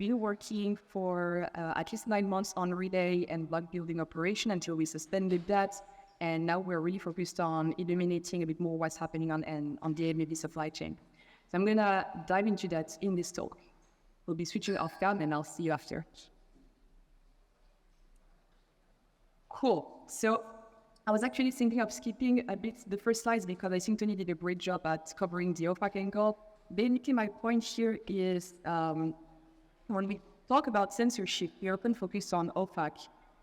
been working for at least 9 months on relay and block building operation until we suspended that. And now we're really focused on illuminating a bit more what's happening on the MEV supply chain. So I'm going to dive into that in this talk. We'll be switching off cam and I'll see you after. Cool. So I was actually thinking of skipping a bit the first slides because I think Tony did a great job at covering the OFAC angle. Basically, my point here is when we talk about censorship, we often focus on OFAC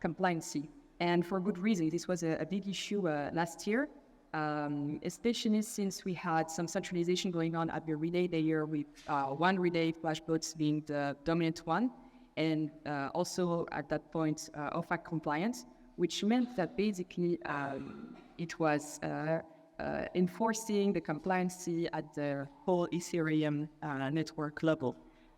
compliancy. And for good reason. This was a big issue last year, especially since we had some centralization going on at the relay layer with one relay flashbots being the dominant one, and also at that point OFAC compliant, which meant that basically it was enforcing the compliancy at the whole Ethereum network level.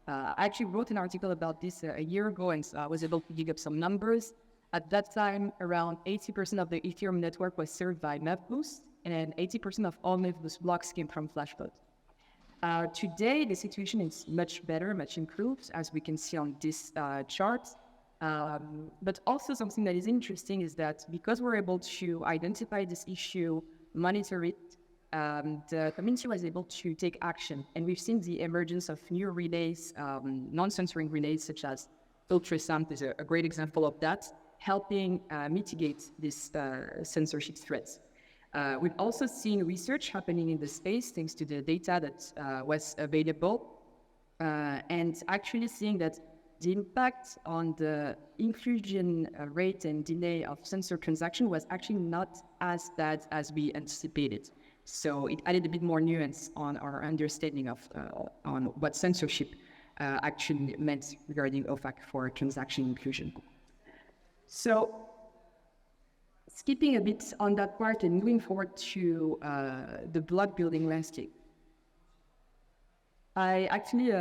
I actually wrote an article about this a year ago, and so I was able to dig up some numbers. At that time, around 80% of the Ethereum network was served by MapBoost, and 80% of all MapBoost blocks came from Flashbot. Today, the situation is much better, much improved, as we can see on this chart. But also something that is interesting is that because we're able to identify this issue, monitor it, the community was able to take action. And we've seen the emergence of new relays, non-censoring relays, such as Ultrasound is a great example of that, helping mitigate this censorship threats. We've also seen research happening in the space thanks to the data that was available, and actually seeing that the impact on the inclusion rate and delay of censor transaction was actually not as bad as we anticipated. So it added a bit more nuance on our understanding of on what censorship actually meant regarding OFAC for transaction inclusion. So skipping a bit on that part and moving forward to the block building landscape. I actually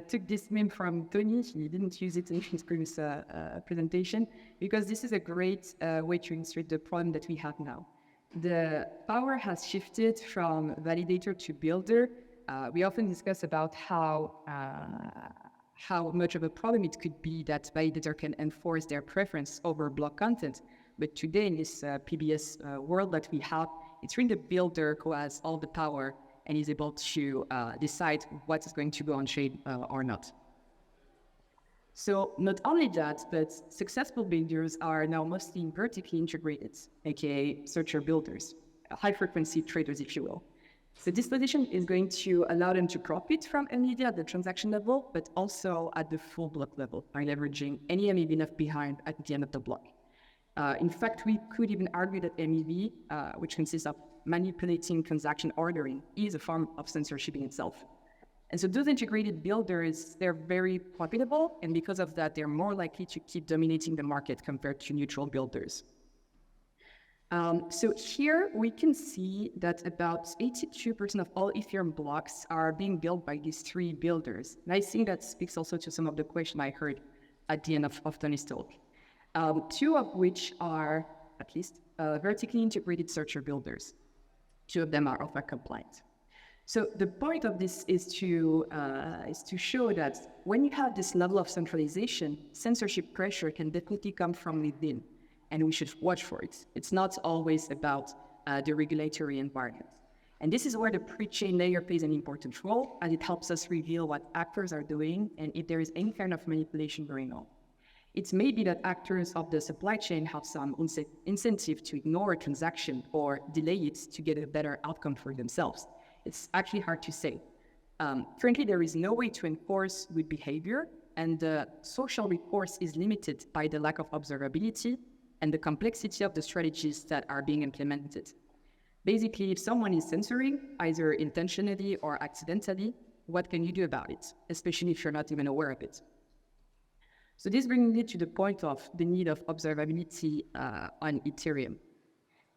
took this meme from Tony. He didn't use it in his previous presentation because this is a great way to illustrate the problem that we have now. The power has shifted from validator to builder. We often discuss about how much of a problem it could be that validator can enforce their preference over block content. But today in this PBS world that we have, it's really the builder who has all the power and is able to decide what is going to go on chain or not. So not only that, but successful builders are now mostly vertically integrated, aka searcher builders, high-frequency traders, if you will. So this position is going to allow them to profit from MEV at the transaction level, but also at the full block level by leveraging any MEV left behind at the end of the block. In fact, we could even argue that MEV, which consists of manipulating transaction ordering, is a form of censorship in itself. And so those integrated builders, they're very profitable, and because of that, they're more likely to keep dominating the market compared to neutral builders. So here we can see that about 82% of all Ethereum blocks are being built by these three builders. And I think that speaks also to some of the questions I heard at the end of Tony's talk. Two of which are, at least, vertically integrated searcher builders. Two of them are OFAC compliant. So the point of this is to show that when you have this level of centralization, censorship pressure can definitely come from within, and we should watch for it. It's not always about the regulatory environment. And this is where the pre-chain layer plays an important role, and it helps us reveal what actors are doing and if there is any kind of manipulation going on. It may be that actors of the supply chain have some incentive to ignore a transaction or delay it to get a better outcome for themselves. It's actually hard to say. Currently, there is no way to enforce good behavior, and the social recourse is limited by the lack of observability and the complexity of the strategies that are being implemented. Basically, if someone is censoring, either intentionally or accidentally, what can you do about it, especially if you're not even aware of it? So this brings me to the point of the need of observability on Ethereum.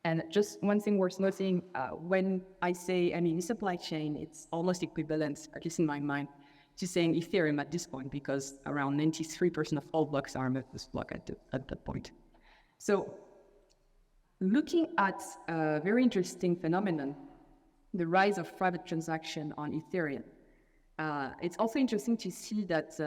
And just one thing worth noting, when I say supply chain, it's almost equivalent, at least in my mind, to saying Ethereum at this point, because around 93% of all blocks are this block at that point. So looking at a very interesting phenomenon, the rise of private transaction on Ethereum. It's also interesting to see that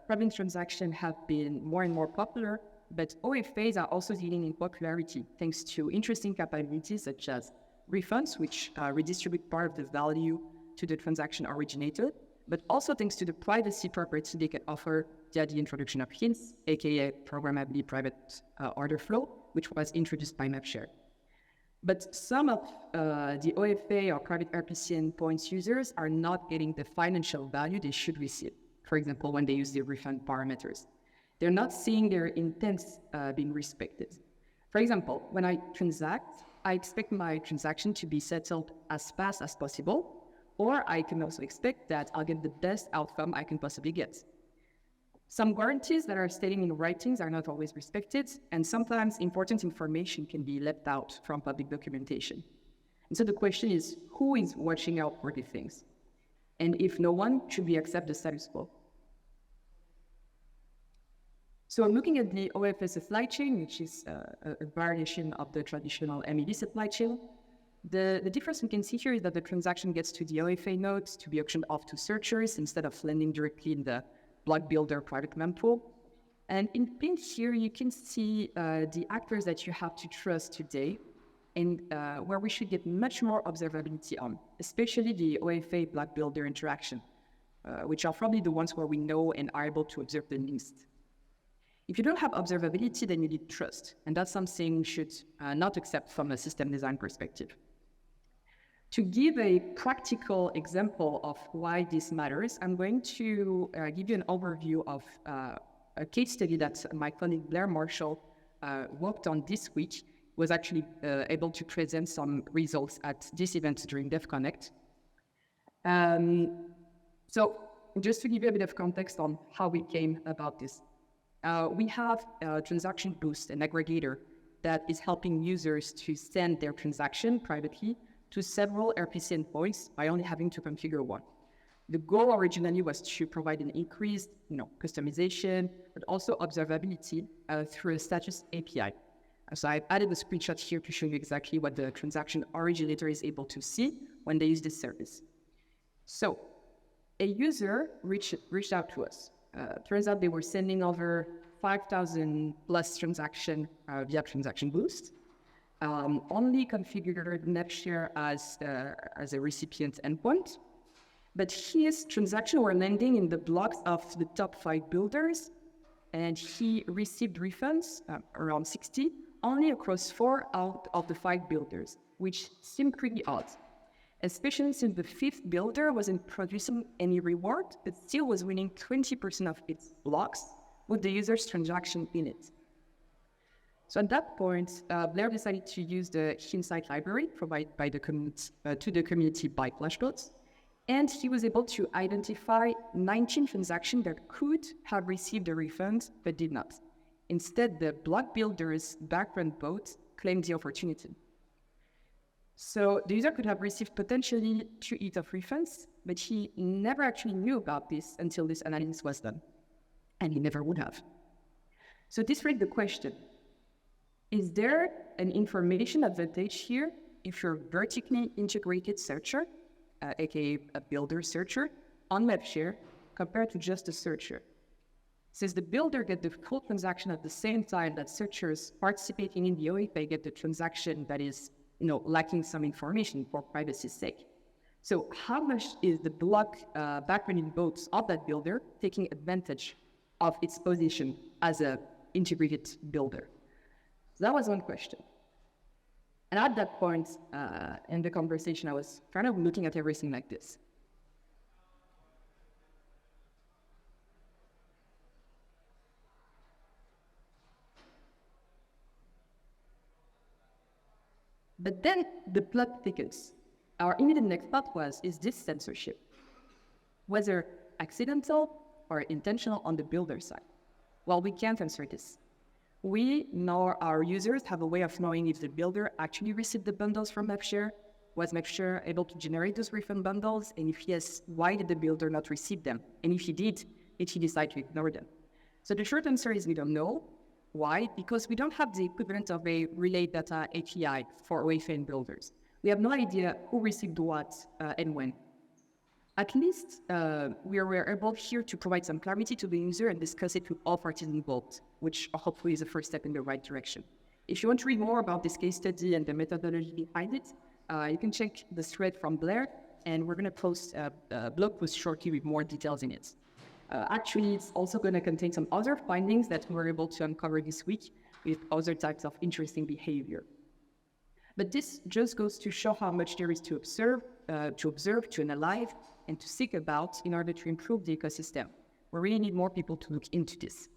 private transactions have been more and more popular, but OFAs are also gaining in popularity thanks to interesting capabilities such as refunds, which redistribute part of the value to the transaction originator, but also thanks to the privacy property they can offer via the introduction of hints, aka programmably private order flow, which was introduced by MapShare. But some of the OFA or private RPC endpoints users are not getting the financial value they should receive. For example, when they use the refund parameters, they're not seeing their intents being respected. For example, when I transact, I expect my transaction to be settled as fast as possible, or I can also expect that I'll get the best outcome I can possibly get. Some guarantees that are stated in writings are not always respected, and sometimes important information can be left out from public documentation. And so the question is, who is watching out for these things? And if no one, should we accept the status quo? So I'm looking at the OFS supply chain, which is a variation of the traditional MED supply chain. The difference we can see here is that the transaction gets to the OFA nodes to be auctioned off to searchers instead of landing directly in the block builder private mempool. And in pink here, you can see the actors that you have to trust today and where we should get much more observability on, especially the OFA block builder interaction, which are probably the ones where we know and are able to observe the least. If you don't have observability, then you need trust, and that's something we should not accept from a system design perspective. To give a practical example of why this matters, I'm going to give you an overview of a case study that my colleague Blair Marshall worked on this week, was actually able to present some results at this event during DevConnect. So just to give you a bit of context on how we came about this. We have a transaction boost, an aggregator that is helping users to send their transaction privately to several RPC endpoints by only having to configure one. The goal originally was to provide an increased customization, but also observability through a status API. So I've added a screenshot here to show you exactly what the transaction originator is able to see when they use this service. So a user reached out to us. Turns out they were sending over 5,000 plus transaction via Transaction Boost. Only configured MapShare as a recipient endpoint, but his transaction were landing in the blocks of the top 5 builders, and he received refunds, around 60, only across 4 out of the 5 builders, which seemed pretty odd, especially since the 5th builder wasn't producing any reward, but still was winning 20% of its blocks with the user's transaction in it. So at that point, Blair decided to use the Insight library provided by the to the community by Flashbots, and he was able to identify 19 transactions that could have received a refund but did not. Instead, the block builder's background bot claimed the opportunity. So the user could have received potentially 2 ETH of refunds, but he never actually knew about this until this analysis was done, and he never would have. So this raised the question, is there an information advantage here if you're a vertically integrated searcher, aka a builder searcher, on MapShare compared to just a searcher? Since the builder gets the full transaction at the same time that searchers participating in the OFA get the transaction that is lacking some information for privacy's sake. So how much is the block background in both of that builder taking advantage of its position as an integrated builder? So that was one question. And at that point in the conversation, I was kind of looking at everything like this. But then the plot thickens. Our immediate next thought was, is this censorship? Whether accidental or intentional on the builder side? Well, we can't answer this. We nor our users have a way of knowing if the builder actually received the bundles from MapShare. Was MapShare able to generate those refund bundles? And if yes, why did the builder not receive them? And if he did he decide to ignore them? So the short answer is we don't know. Why? Because we don't have the equivalent of a relay data API for OFA builders. We have no idea who received what and when. At least we were able here to provide some clarity to the user and discuss it with all parties involved, which hopefully is a first step in the right direction. If you want to read more about this case study and the methodology behind it, you can check the thread from Blair, and we're going to post a blog post shortly with more details in it. Actually, it's also going to contain some other findings that we were able to uncover this week with other types of interesting behavior. But this just goes to show how much there is to observe, to analyze, and to seek about in order to improve the ecosystem. We really need more people to look into this.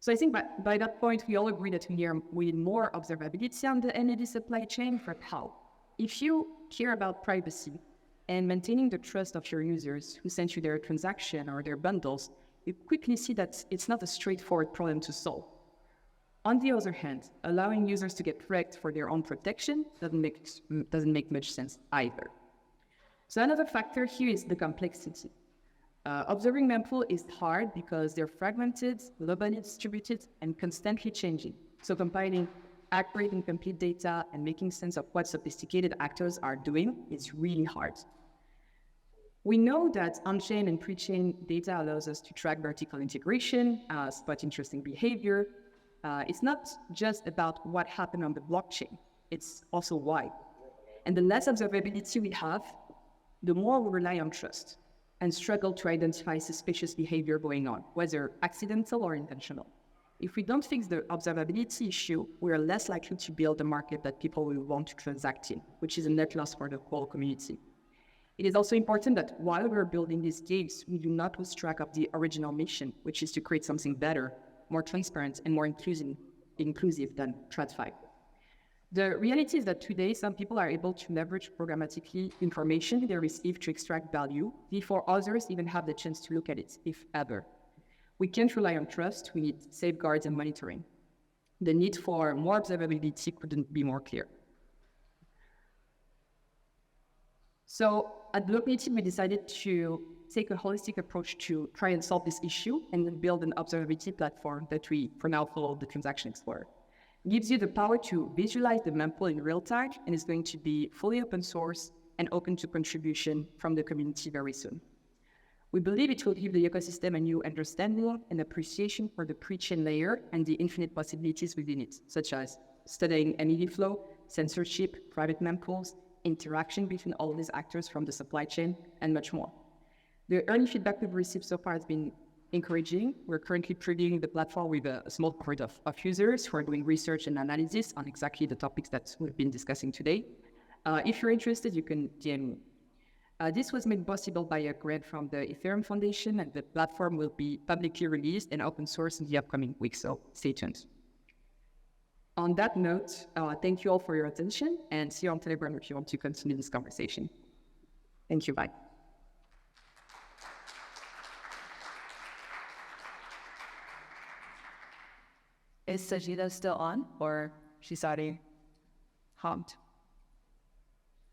So I think by that point, we all agree that we need more observability on the NAD supply chain. For how? If you care about privacy and maintaining the trust of your users who send you their transaction or their bundles, you quickly see that it's not a straightforward problem to solve. On the other hand, allowing users to get wrecked for their own protection doesn't make much sense either. So another factor here is the complexity. Observing mempool is hard because they're fragmented, globally distributed, and constantly changing. So compiling accurate and complete data and making sense of what sophisticated actors are doing is really hard. We know that on-chain and pre-chain data allows us to track vertical integration, spot interesting behavior. It's not just about what happened on the blockchain, it's also why. And the less observability we have, the more we rely on trust and struggle to identify suspicious behavior going on, whether accidental or intentional. If we don't fix the observability issue, we are less likely to build a market that people will want to transact in, which is a net loss for the whole community. It is also important that while we're building these gigs, we do not lose track of the original mission, which is to create something better, more transparent, and more inclusive than TradFi. The reality is that today, some people are able to leverage programmatically information they receive to extract value before others even have the chance to look at it, if ever. We can't rely on trust, we need safeguards and monitoring. The need for more observability couldn't be more clear. So at Observability, we decided to take a holistic approach to try and solve this issue and then build an observability platform that we, for now, call the Transaction Explorer. It gives you the power to visualize the mempool in real time and is going to be fully open source and open to contribution from the community very soon. We believe it will give the ecosystem a new understanding and appreciation for the pre-chain layer and the infinite possibilities within it, such as studying MEV flow, censorship, private mempools, interaction between all these actors from the supply chain, and much more. The early feedback we've received so far has been encouraging. We're currently previewing the platform with a small cohort of users who are doing research and analysis on exactly the topics that we've been discussing today. If you're interested, you can DM me. This was made possible by a grant from the Ethereum Foundation, and the platform will be publicly released and open source in the upcoming weeks, so stay tuned. On that note, thank you all for your attention, and see you on Telegram if you want to continue this conversation. Thank you, bye. Is Sajida still on, or she's already hopped?